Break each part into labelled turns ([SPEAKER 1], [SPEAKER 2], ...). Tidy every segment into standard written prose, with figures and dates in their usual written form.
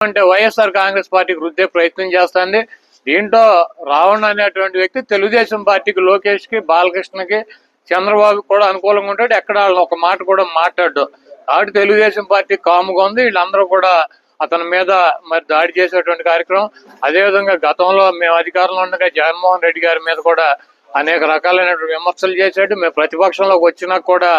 [SPEAKER 1] అంటే వైఎస్ఆర్ కాంగ్రెస్ పార్టీకి రుద్దే ప్రయత్నం చేస్తుంది. దీంట్లో రావణ్ అనేటువంటి వ్యక్తి తెలుగుదేశం పార్టీకి, లోకేష్ కి, బాలకృష్ణకి, చంద్రబాబు కూడా అనుకూలంగా ఉంటాడు. ఎక్కడ వాళ్ళు ఒక మాట కూడా మాట్లాడు. కాబట్టి తెలుగుదేశం పార్టీ కాముగా ఉంది. వీళ్ళందరూ కూడా అతని మీద మరి దాడి చేసేటువంటి కార్యక్రమం. అదేవిధంగా గతంలో మేము అధికారంలో ఉండగా జగన్మోహన్ రెడ్డి గారి మీద కూడా అనేక రకాలైనటువంటి విమర్శలు చేశాడు. మేము ప్రతిపక్షంలోకి వచ్చినా కూడా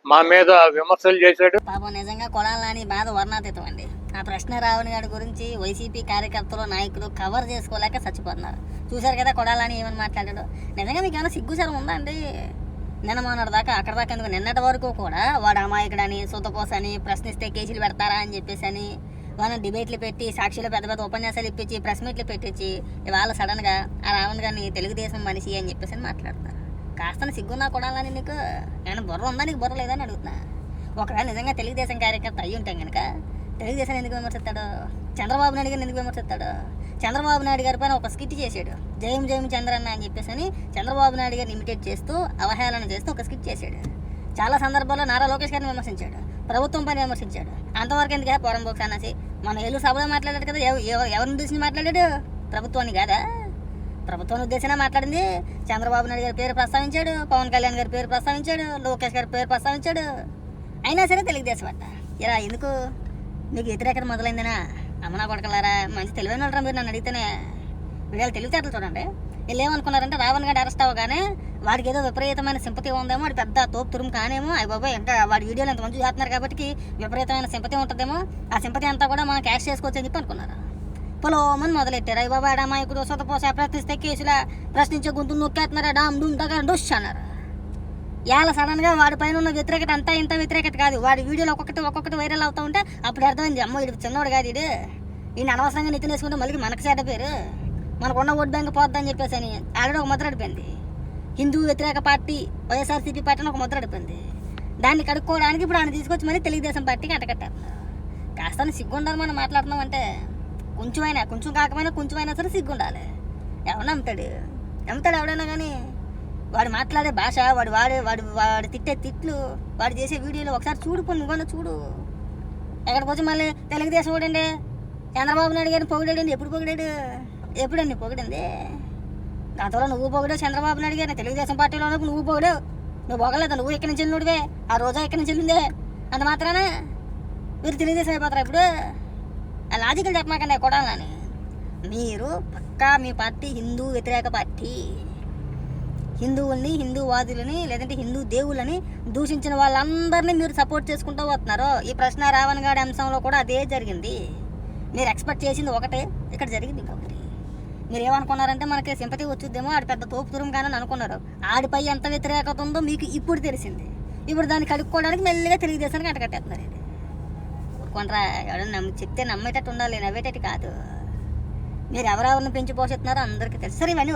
[SPEAKER 1] మా మీద విమర్శలు చేశాడు.
[SPEAKER 2] పాపం నిజంగా కొడాలని బాధ వర్ణాతీతం అండి. ఆ ప్రశ్న రావణ్ గారి గురించి వైసీపీ కార్యకర్తలు, నాయకులు కవర్ చేసుకోలేక చచ్చిపోతున్నారు. చూశారు కదా కొడాలని ఏమని మాట్లాడాడు. నిజంగా మీకు ఏమైనా సిగ్గుచరం ఉందా అండి? నిన్న మొన్నటి దాకా అక్కడ దాకా ఎందుకు, నిన్నటి వరకు కూడా వాడు అమాయకుడని, సుతపోసని, ప్రశ్నిస్తే కేసులు పెడతారా అని చెప్పేసి అని వాళ్ళని డిబేట్లు పెట్టి, సాక్షులు పెద్ద పెద్ద ఉపన్యాసాలు ఇప్పించి, ప్రెస్ మీట్లు పెట్టించి, ఇవాళ సడన్గా ఆ రావణ్ గారిని తెలుగుదేశం మనిషి అని చెప్పేసి అని మాట్లాడుతున్నారు. కాస్త సిగ్గున్నా కొడాలని నీకు ఏమైనా బుర్ర ఉందా? నీకు బుర్ర లేదని అడుగుతున్నా. ఒకవేళ నిజంగా తెలుగుదేశం కార్యకర్త అయ్యి ఉంటాం కనుక తెలుగుదేశం ఎందుకు విమర్శిస్తాడు? చంద్రబాబు నాయుడు గారిని ఎందుకు విమర్శిస్తాడు? చంద్రబాబు నాయుడు గారి పైన ఒక స్కిట్ చేశాడు, జయం జయం చంద్రన్న అని చెప్పేసి అని చంద్రబాబు నాయుడు గారిని ఇమిటేట్ చేస్తూ, అవహేళన చేస్తూ ఒక స్కిట్ చేశాడు. చాలా సందర్భాల్లో నారా లోకేష్ గారిని విమర్శించాడు, ప్రభుత్వం పైన విమర్శించాడు. అంతవరకు ఎందుకు పోరంబోక్స్ అనేసి మన ఏళ్ళు సభలో మాట్లాడాడు కదా. ఎవరిని ఉద్దేశించి మాట్లాడాడు? ప్రభుత్వాన్ని కాదా? ప్రభుత్వాన్ని ఉద్దేశంగా మాట్లాడింది. చంద్రబాబు నాయుడు గారి పేరు ప్రస్తావించాడు, పవన్ కళ్యాణ్ గారి పేరు ప్రస్తావించాడు, లోకేష్ గారి పేరు ప్రస్తావించాడు. అయినా సరే తెలుగుదేశం అట్ట ఇలా ఎందుకు? మీకు వ్యతిరేకత మొదలైందనా? అమ్మనా కొడకలారా, మంచి తెలివైన వాళ్ళరా మీరు. నన్ను అడిగితేనే వీళ్ళు తెలివితేటలు చూడండి. వీళ్ళు ఏమనుకున్నారంటే రావణ్ గారు అరెస్ట్ అవ్వగానే వాడికి ఏదో విపరీతమైన సింపతి ఉందేమో, వాడి పెద్ద తోపు తురుము కానేమో, అయ్యి బాబాయ్ ఇంకా వాడి వీడియోలు ఎంత మంచి చేస్తున్నారు కాబట్టి విపరీతమైన సింపతి ఉంటుందేమో, ఆ సింపతి అంతా కూడా మనం క్యాష్ చేసుకోవచ్చు అని చెప్పి అనుకున్నారు. పొలోమని మొదలెట్టారు. అయ్యి బాబాయ్ అమాయకుడు, సొతపోస, ప్రశ్నిస్తే కేసులా, ప్రశ్నించే గొంతు నొక్కేస్తున్నారా, డామ్ డూమ్ దగ్గర డొష్ అన్నారు. ఇవాళ సడన్గా వాడి పైన ఉన్న వ్యతిరేకత అంతా ఇంత వ్యతిరేకత కాదు. వాడి వీడియోలు ఒక్కొక్కటి వైరల్ అవుతూ ఉంటే అప్పుడు అర్థమైంది, అమ్మో వీడు చిన్నోడు కాదు, ఈయన అనవసరంగా నెత్తిన వేసుకుంటే మళ్ళీ మనకు చెడ్డ పేరు, మనకున్న ఓట్ బ్యాంక్ పోద్దని చెప్పేసి అని ఆల్రెడీ ఒక ముద్ర అడిపోయింది. హిందూ వ్యతిరేక పార్టీ వైఎస్ఆర్సీపీ పార్టీ అని ఒక ముద్ర అడిపోయింది. దాన్ని కడుక్కోవడానికి ఇప్పుడు ఆయన తీసుకొచ్చి మళ్ళీ తెలుగుదేశం పార్టీకి అంటకట్టారు. కాస్త సిగ్గుండాలి. మనం మాట్లాడుతున్నాం అంటే కొంచెం కాకపోయినా కొంచెమైనా సరే సిగ్గుండాలి. ఎవరు నమ్ముతాడు ఎవడైనా కానీ. వాడు మాట్లాడే భాష, వాడు తిట్టే తిట్లు, వాడు చేసే వీడియోలు ఒకసారి చూడు, నువ్వన్నా చూడు. ఎక్కడికి వచ్చి మళ్ళీ తెలుగుదేశం ఓడండి, చంద్రబాబు నాయుడు గారిని పొగిడాడండి. ఎప్పుడు పొగిడాడు? ఎప్పుడండి పొగిడింది? గతంలో నువ్వు పొగిడావు చంద్రబాబు నాయుడు గారిని. తెలుగుదేశం పార్టీలో ఉన్నప్పుడు నువ్వు పొగిడావు. నువ్వు పొగలేదు, నువ్వు ఎక్కడి నుంచి వెళ్ళినోడివే, ఆ రోజా ఎక్కడి నుంచి వెళ్ళిందే. అంత మాత్రాన మీరు తెలుగుదేశం అయిపోతారా ఇప్పుడు? ఆ లాజికల్ చెప్పమాకండి కొడాలని. మీరు పక్కా మీ పార్టీ హిందూ వ్యతిరేక పార్టీ. హిందువుల్ని, హిందూవాదులని, లేదంటే హిందూ దేవుళ్ళని దూషించిన వాళ్ళందరినీ మీరు సపోర్ట్ చేసుకుంటూ వస్తున్నారు. ఈ ప్రశ్న రావణ్ గారి అంశంలో కూడా అదే జరిగింది. మీరు ఎక్స్పెక్ట్ చేసింది ఒకటే, ఇక్కడ జరిగింది ఇంకొకటి. మీరు ఏమనుకున్నారంటే మనకి సింపతి వచ్చుద్దేమో, ఆడి పెద్ద తోపు తురుము కానీ అనుకున్నారు. ఆడిపై ఎంత వ్యతిరేకత ఉందో మీకు ఇప్పుడు తెలిసింది. ఇప్పుడు దాన్ని కలుపుకోవడానికి మెల్లిగా తెలుగుదేశానికి అంటకట్టేస్తున్నారు. ఊరుకోండ్రా, ఎవరైనా చెప్తే నమ్మేటట్టు ఉండాలి, నవ్వేటట్టు కాదు. మీరు ఎవరెవరిని పెంచి పోషిస్తున్నారో అందరికీ తెలుసు. సరే ఇవన్నీ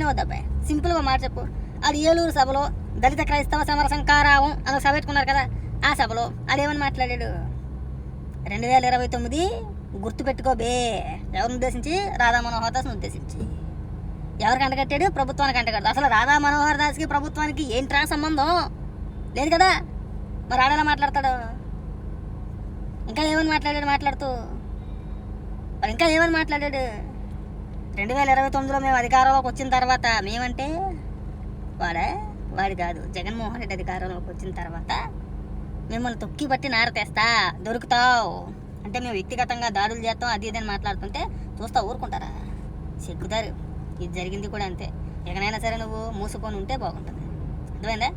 [SPEAKER 2] వద్దాబాయ్, సింపుల్గా మాట చెప్పు. అది ఏలూరు సభలో దళిత క్రైస్తవ సమర సంకారావం అని సభ పెట్టుకున్నారు కదా, ఆ సభలో అదేమని మాట్లాడాడు? 2029 గుర్తుపెట్టుకోబే. ఎవరిని ఉద్దేశించి? రాధా మనోహర్ దాస్ని ఉద్దేశించి. ఎవరికి అంటగట్టాడు? ప్రభుత్వానికి అంటగట్టాడు. అసలు రాధా మనోహర్ దాస్కి ప్రభుత్వానికి ఏంట్రా సంబంధం? లేదు కదా. మరి ఆడేలా మాట్లాడతాడు? ఇంకా ఏమని మాట్లాడుతూ ఇంకా ఏమని మాట్లాడాడు? 2029లో మేము అధికారంలోకి వచ్చిన తర్వాత, మేమంటే వాడు కాదు, జగన్మోహన్ రెడ్డి అధికారంలోకి వచ్చిన తర్వాత మిమ్మల్ని తొక్కి బట్టి నారతేస్తా, దొరుకుతావు అంటే మేము వ్యక్తిగతంగా దాడులు చేస్తాం, అది ఇదని మాట్లాడుతుంటే చూస్తా ఊరుకుంటారా? సిగ్గుతారు. ఇది జరిగింది కూడా అంతే. ఎక్కడైనా సరే నువ్వు మూసుకొని ఉంటే బాగుంటుంది. అర్థమైందా?